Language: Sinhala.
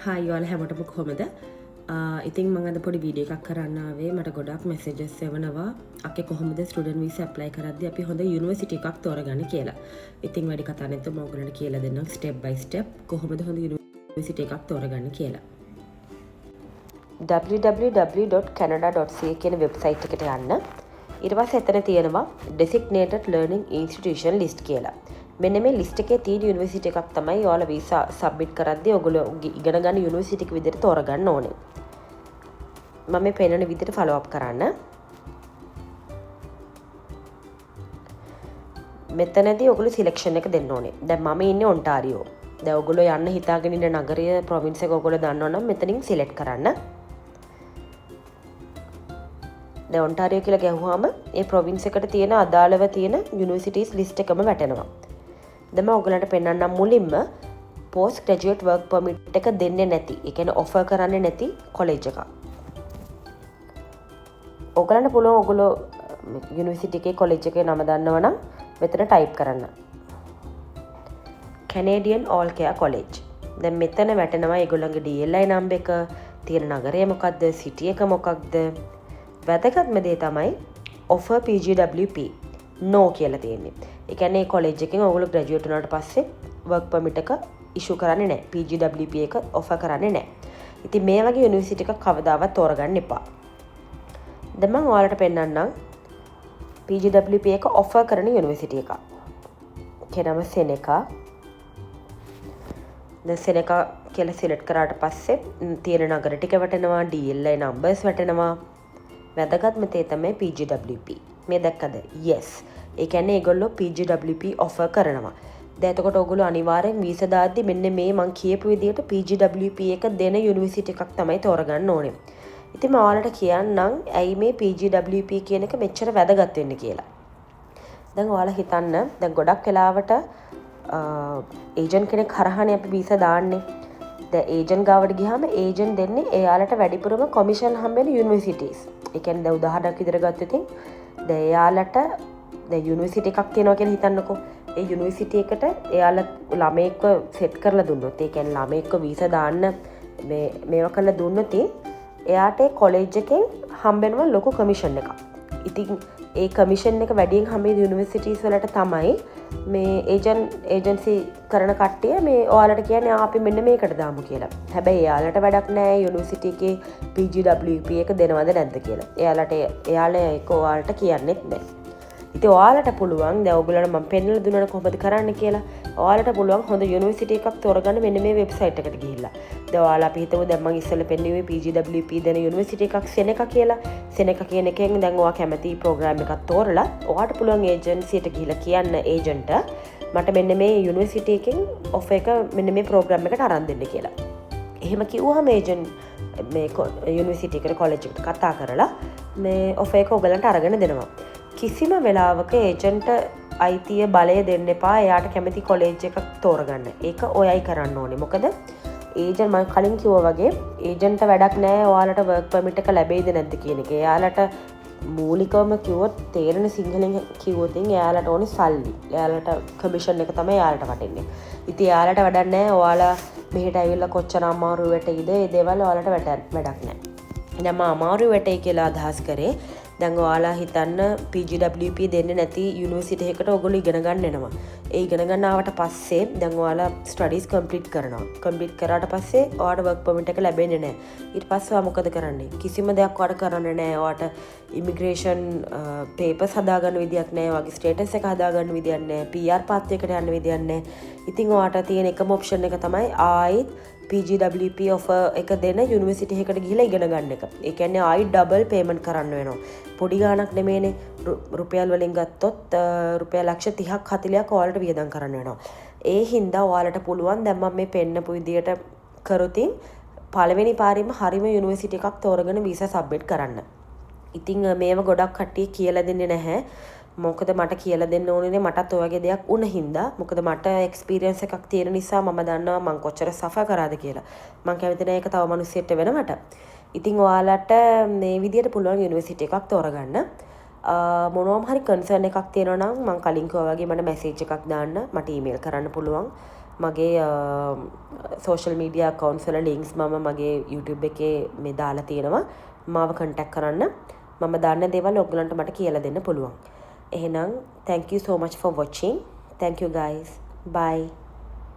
හායි ඔයාලා හැමෝටම කොහොමද? ඉතින් මම අද පොඩි වීඩියෝ එකක් කරන්න ආවේ. මට ගොඩක් මෙසේජස් එවනවා. අක්කේ කොහොමද ස්ටුඩන්ට් වීසා ඇප්ලයි කරද්දී අපි හොඳ යුනිවර්සිටි එකක් තෝරගන්නේ කියලා. ඉතින් වැඩි කතා නැතුව මම ඔයගලන්ට කියලා දෙන්නම් ස්ටෙප් බයි ස්ටෙප් කොහොමද හොඳ යුනිවර්සිටි එකක් තෝරගන්නේ කියලා. www.canada.ca කියන වෙබ්සයිට් එකට යන්න. ඊට පස්සේ එතන තියෙනවා designated learning institution list කියලා. මෙන්න මේ ලිස්ට් එකේ තියෙන යුනිවර්සිටි එකක් තමයි ඔයාලා වීසා සබ්මිට් කරද්දී ඔයගොල්ලෝ ඉගෙන ගන්න යුනිවර්සිටි එක විදිහට තෝරගන්න ඕනේ. මම මේ පෙන්නන විදිහට ෆලෝ අප් කරන්න. මෙතනදී ඔයගොල්ලෝ සිලෙක්ෂන් එක දෙන්න ඕනේ. දැන් මම ඉන්නේ ඔන්ටාරියෝ. දැන් ඔයගොල්ලෝ යන්න හිතාගෙන ඉන්න නගරය ප්‍රොවින්ස් එක ඔයගොල්ලෝ දන්නවනම් මෙතනින් සිලෙක්ට් කරන්න. දැන් ඔන්ටාරියෝ කියලා ගැහුවාම ඒ ප්‍රොවින්ස් එකට තියෙන අදාළව තියෙන යුනිවර්සිටිස් ලිස්ට් එකම වැටෙනවා. දැන් මම ඔයගලන්ට පෙන්නන්නම් මුලින්ම පෝස්ට් ග්‍රැජුවේට් වර්ක් පර්මිට් එක දෙන්නේ නැති, ඒ කියන්නේ ඔෆර් කරන්නේ නැති කොලෙජ් එකක්. ඔයගලන්ට පුළුවන් ඔයගොල්ලෝ යුනිවර්සිටි එකේ කොලෙජ් එකේ නම දන්නවනම් මෙතන ටයිප් කරන්න. Canadian All Care College. දැන් මෙතන වැටෙනවා ඒගොල්ලන්ගේ DLI නම්බර් එක, තියෙන නගරය මොකක්ද, සිටි එක මොකක්ද. වැදගත්ම දේ තමයි offer PGWP no කියලා තියෙන්නේ. ඒ කියන්නේ කොලෙජ් එකෙන් ඔයගොල්ලෝ ග්‍රැජුවේට් වුණාට පස්සේ වර්ක් පර්මිට් එක ඉෂුව කරන්නේ නැහැ. PGWP එක ඔෆර් කරන්නේ නැහැ. ඉතින් මේ වගේ යුනිවර්සිටි එකක් කවදාවත් තෝරගන්න එපා. දැන් මම ඔයාලට පෙන්නන්නම් PGWP එක ඔෆර් කරන යුනිවර්සිටි එකක්. කෙනම සෙනෙකා. දැන් සෙනෙකා කියලා සිලෙක්ට් කරාට පස්සේ තියෙන නගර ටික වැටෙනවා, DLI numbers වැටෙනවා. වැදගත්ම තේ තමයි PGWP. මේ දැක්කද? yes. ඒ කියන්නේ ඒගොල්ලෝ PGWP ඔෆර් කරනවා. දැන් එතකොට ඔයගොල්ලෝ අනිවාර්යෙන් වීසා දාද්දි මෙන්න මේ මං කියපු විදිහට PGWP එක දෙන යුනිවර්සිටි එකක් තමයි තෝරගන්න ඕනේ. ඉතින් මම ඔයාලට කියන්නම් ඇයි මේ PGWP කියන එක මෙච්චර වැදගත් වෙන්නේ කියලා. දැන් ඔයාලා හිතන්න දැන් ගොඩක් වෙලාවට ඒජන්ට් කෙනෙක් හරහානේ අපි වීසා දාන්නේ. දැන් ඒජන්ට් ගාවට ගියාම ඒජන්ට් දෙන්නේ එයාලට වැඩිපුරම කොමිෂන් හම්බෙන යුනිවර්සිටිස්. ඒ කියන්නේ දැන් උදාහරණයක් විදිහට ගත්තොත් දැන් එයාලට දැන් යුනිවර්සිටි එකක් තියෙනවා කියලා හිතන්නකෝ. ඒ යුනිවර්සිටි එකට එයාලා ළමයෙක්ව සෙට් කරලා දුන්නොත්, ඒ කියන්නේ ළමයෙක්ව වීසා දාන්න මේවා කරලා දුන්නොත් එයාට ඒ කොලෙජ් එකෙන් හම්බෙනවා ලොකු කමිෂන් එකක්. ඉතින් ඒ කමිෂන් එක වැඩියෙන් හම්බෙන යුනිවර්සිටිස් වලට තමයි මේ ඒජන්සි කරන කට්ටිය මේ ඔයාලට කියන්නේ අපි මෙන්න මේකට දාමු කියලා. හැබැයි එයාලට වැඩක් නැහැ යුනිවර්සිටි එකේ PGWP එක දෙනවද නැද්ද කියලා. එයාලා ඒක ඔයාලට කියන්නෙත් නැහැ. ඉතින් ඔයාලට පුළුවන් දැන් ඔයගොල්ලන්ට මම පෙන්නලා දුන්නා කොහොමද කරන්න කියලා. ඔයාලට පුළුවන් හොඳ යුනිවර්සිටි එකක් තෝරගන්න මෙන්න මේ වෙබ්සයිට් එකට ගිහිල්ලා. දැන් ඔයාලා අපි හිතමු දැන් මම ඉස්සෙල්ලා පෙන්නුවේ PGWP දෙන යුනිවර්සිටි එකක් සෙනෙකා කියලා. සෙනෙකා කියන එකෙන් දැන් ඔයා කැමති ප්‍රෝග්‍රෑම් එකක් තෝරලා ඔයාට පුළුවන් ඒජන්සියට ගිහිල්ලා කියන්න ඒජන්ට් මට මෙන්න මේ යුනිවර්සිටි එකෙන් ඔෆර් එක මෙන්න මේ ප්‍රෝග්‍රෑම් එකට අරන් දෙන්න කියලා. එහෙම කිව්වහම ඒජන්ට් මේ යුනිවර්සිටි එකට කොලෙජ් එකට කතා කරලා මේ ඔෆර් එක ඔයගලන්ට අරගෙන දෙනවා. කිසිම වෙලාවක ඒජන්ට අයිතිය බලය දෙන්න එපා එයාට කැමති කොලෙජ් එකක් තෝරගන්න. ඒක ඔයයි කරන්න ඕනේ. මොකද ඒජන්ට් මම කලින් කිව්වා වගේ ඒජන්ට වැඩක් නැහැ ඔයාලට වර්ක් පර්මිට් එක ලැබෙයිද නැද්ද කියන එක. එයාලට මූලිකවම කිව්වොත් තේරෙන සිංහලෙන් කිව්වොත් එයාලට ඕනේ සල්ලි. එයාලට කමිෂන් එක තමයි එයාලට වටින්නේ. ඉතින් එයාලට වැඩක් නැහැ ඔයාලා මෙහෙට ඇවිල්ලා කොච්චර අමාරු වෙටයිද ඒ දේවල් ඔයාලට වැඩක් නැහැ. දැන් මම අමාරු වෙටයි කියලා අදහස් කරේ දැන් ඔයාලා හිතන්න PGWP දෙන්නේ නැති යුනිවර්සිටි එකකට ඔයගොල්ලෝ ඉගෙන ගන්න එනවා. ඒ ඉගෙන ගන්න ආවට පස්සේ දැන් ඔයාලා ස්ටඩීස් කම්ප්ලීට් කරනවා. කම්ප්ලීට් කරාට පස්සේ ඔයාලට වර්ක් පර්මිට් එක ලැබෙන්නේ නැහැ. ඊට පස්සේ ඔයා මොකද කරන්නේ? කිසිම දෙයක් ඔයාලට කරන්න නැහැ. ඔයාලට ඉමිග්‍රේෂන් පේපර්ස් හදාගන්න විදියක් නැහැ. ඔයාගේ ස්ටේටස් එක හදාගන්න විදියක් නැහැ. PR පාත් එකට යන්න විදියක් නැහැ. ඉතින් ඔයාලට තියෙන එකම ඔප්ෂන් එක තමයි ආයිත් PGWP offer එක දෙන යුනිවර්සිටි එකකට ගිහිල්ලා ඉගෙන ගන්න එක. ඒ කියන්නේ ආයි ඩබල් පේමන්ට් කරන්න වෙනවා. පොඩි ගාණක් නෙමෙයිනේ. රුපියල් වලින් ගත්තොත් රුපියල් ලක්ෂ 30ක් 40ක් ඔයාලට වියදම් කරන්න වෙනවා. ඒ හින්දා ඔයාලට පුළුවන් දැන් මම මේ පෙන්නපු විදියට කරොතින් පළවෙනි පාරෙම හරිම යුනිවර්සිටි එකක් තෝරගෙන වීසා සබ්මිට් කරන්න. ඉතින් මේව ගොඩක් කට්ටිය කියලා දෙන්නේ නැහැ. මොකද මට කියලා දෙන්න ඕනේ මටත් ඔය වගේ දෙයක් වුණ හින්දා. මොකද මට එක්ස්පීරියන්ස් එකක් තියෙන නිසා මම දන්නවා මම කොච්චර සෆර් කරාද කියලා. මම කැමති නැහැ ඒක තව මිනිස්සෙට වෙනවට. ඉතින් ඔයාලට මේ විදියට පුළුවන් යුනිවර්සිටි එකක් තෝරගන්න. මොනවාම හරි කන්සර්න් එකක් තියෙනවා නම් මම කලින් කිව්වා වගේ මට මැසේජ් එකක් දාන්න, මට ඊමේල් කරන්න පුළුවන්. මගේ සෝෂල් මීඩියා අකවුන්ට්ස් වල ලින්ක්ස් මම මගේ YouTube එකේ මේ දාලා තියෙනවා. මාව කන්ටැක්ට් කරන්න. මම දන්න දේවල් ඔයගලන්ට මට කියලා දෙන්න පුළුවන්. එහෙනම් thank you so much for watching. Thank you guys. Bye.